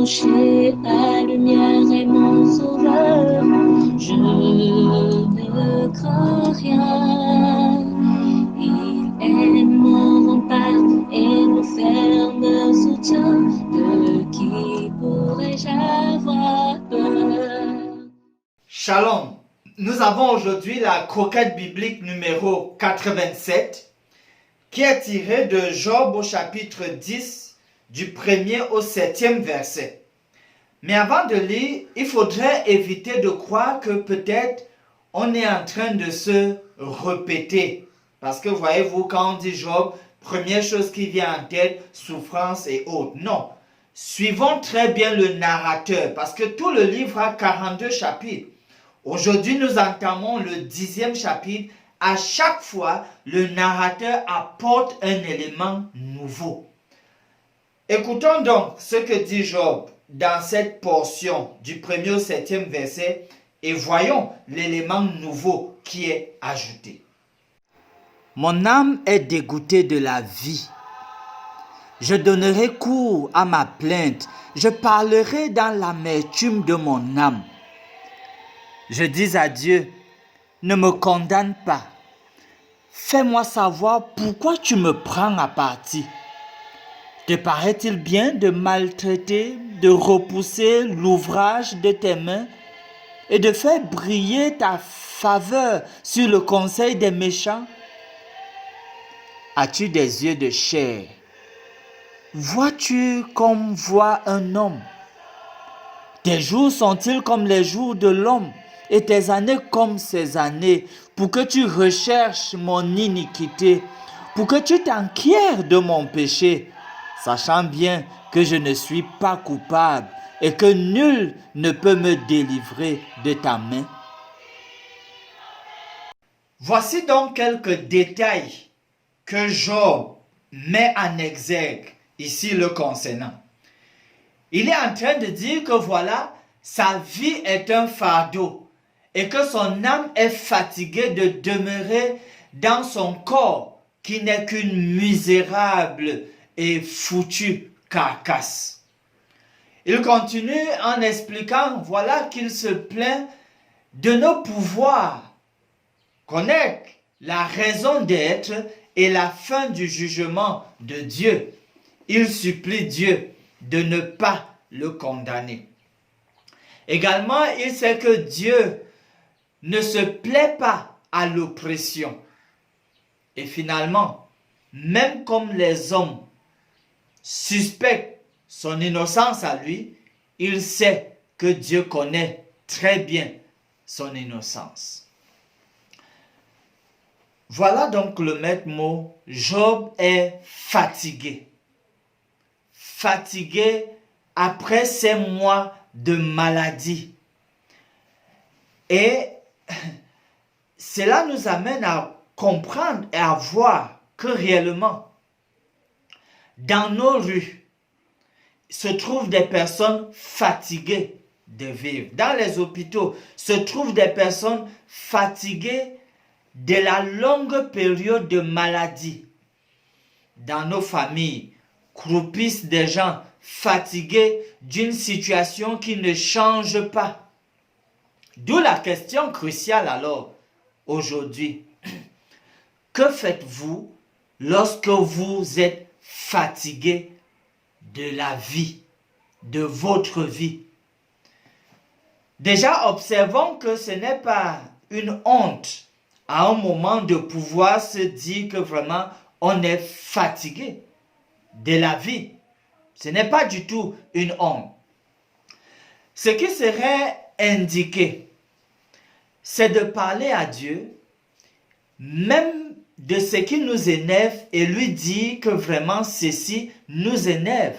approcher, la lumière est mon sauveur. Je ne crains rien. Il est mon rempart et mon ferme soutien. De qui pourrais-je avoir peur? Shalom. Nous avons aujourd'hui la croquette biblique numéro 87 qui est tirée de Job au chapitre 10 du 1er au 7e verset. Mais avant de lire, il faudrait éviter de croire que peut-être on est en train de se répéter. Parce que voyez-vous, quand on dit Job, première chose qui vient en tête, souffrance et autres. Non. Suivons très bien le narrateur parce que tout le livre a 42 chapitres. Aujourd'hui, nous entamons le 10e chapitre. À chaque fois, le narrateur apporte un élément nouveau. Écoutons donc ce que dit Job dans cette portion du 1er au 7e verset et voyons l'élément nouveau qui est ajouté. Mon âme est dégoûtée de la vie. Je donnerai cours à ma plainte. Je parlerai dans l'amertume de mon âme. Je dis à Dieu, ne me condamne pas. Fais-moi savoir pourquoi tu me prends à partie. Te paraît-il bien de maltraiter, de repousser l'ouvrage de tes mains et de faire briller ta faveur sur le conseil des méchants? As-tu des yeux de chair? Vois-tu comme voit un homme? Tes jours sont-ils comme les jours de l'homme et tes années comme ses années, pour que tu recherches mon iniquité, pour que tu t'enquières de mon péché, sachant bien que je ne suis pas coupable et que nul ne peut me délivrer de ta main? Voici donc quelques détails que Job met en exergue ici le concernant. Il est en train de dire que voilà, sa vie est un fardeau et que son âme est fatiguée de demeurer dans son corps qui n'est qu'une misérable et foutue carcasse. Il continue en expliquant, voilà qu'il se plaint de ne pouvoir connaître la raison d'être et la fin du jugement de Dieu. Il supplie Dieu de ne pas le condamner. Également, il sait que Dieu ne se plaît pas à l'oppression. Et finalement, même comme les hommes suspectent son innocence à lui, il sait que Dieu connaît très bien son innocence. Voilà donc le maître mot. Job est fatigué. Fatigué après ces mois de maladie. Et cela nous amène à comprendre et à voir que réellement, dans nos rues, se trouvent des personnes fatiguées de vivre. Dans les hôpitaux, se trouvent des personnes fatiguées de la longue période de maladie. Dans nos familles, croupissent des gens fatigués d'une situation qui ne change pas. D'où la question cruciale alors, aujourd'hui. Que faites-vous lorsque vous êtes fatigué de la vie, de votre vie? Déjà, observons que ce n'est pas une honte à un moment de pouvoir se dire que vraiment on est fatigué de la vie. Ce n'est pas du tout une honte. Ce qui serait indiqué, c'est de parler à Dieu, même de ce qui nous énerve, et lui dire que vraiment ceci nous énerve.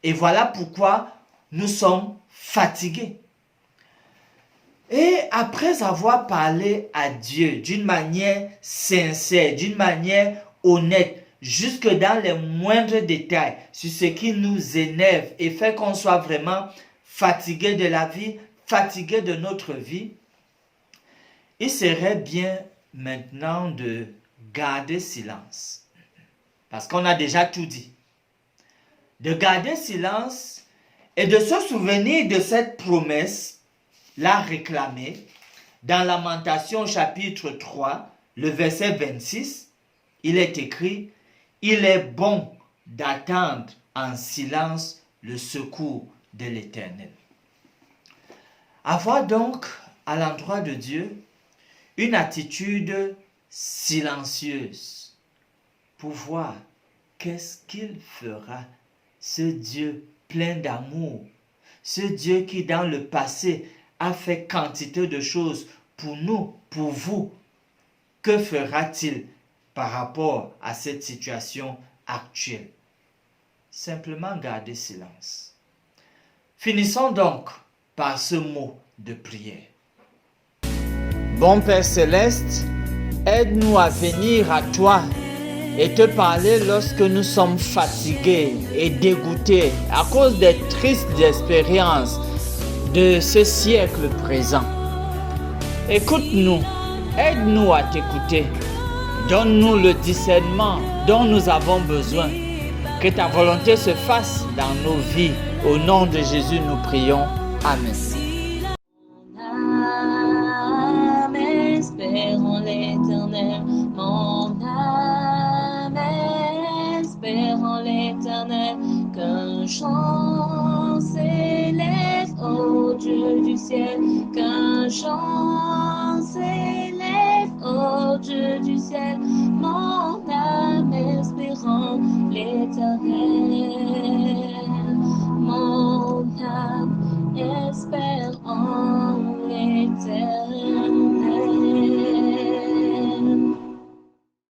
Et voilà pourquoi nous sommes fatigués. Et après avoir parlé à Dieu d'une manière sincère, d'une manière honnête, jusque dans les moindres détails, sur ce qui nous énerve et fait qu'on soit vraiment fatigué de la vie, fatigué de notre vie, il serait bien maintenant de garder silence. Parce qu'on a déjà tout dit. De garder silence et de se souvenir de cette promesse, la réclamer. Dans Lamentation chapitre 3, le verset 26, il est écrit « Il est bon d'attendre en silence le secours de l'Éternel. » Avoir donc à l'endroit de Dieu une attitude silencieuse pour voir qu'est-ce qu'il fera, ce Dieu plein d'amour, ce Dieu qui dans le passé a fait quantité de choses pour nous, pour vous. Que fera-t-il par rapport à cette situation actuelle? Simplement garder silence. Finissons donc par ce mot de prière. Bon Père Céleste, aide-nous à venir à toi et te parler lorsque nous sommes fatigués et dégoûtés à cause des tristes expériences de ce siècle présent. Écoute-nous, aide-nous à t'écouter. Donne-nous le discernement dont nous avons besoin. Que ta volonté se fasse dans nos vies. Au nom de Jésus, nous prions. Amen. Mon âme espère en l'Éternel. Mon âme espère en l'Éternel. Qu'un chant s'élève au Dieu du ciel. Qu'un chant s'élève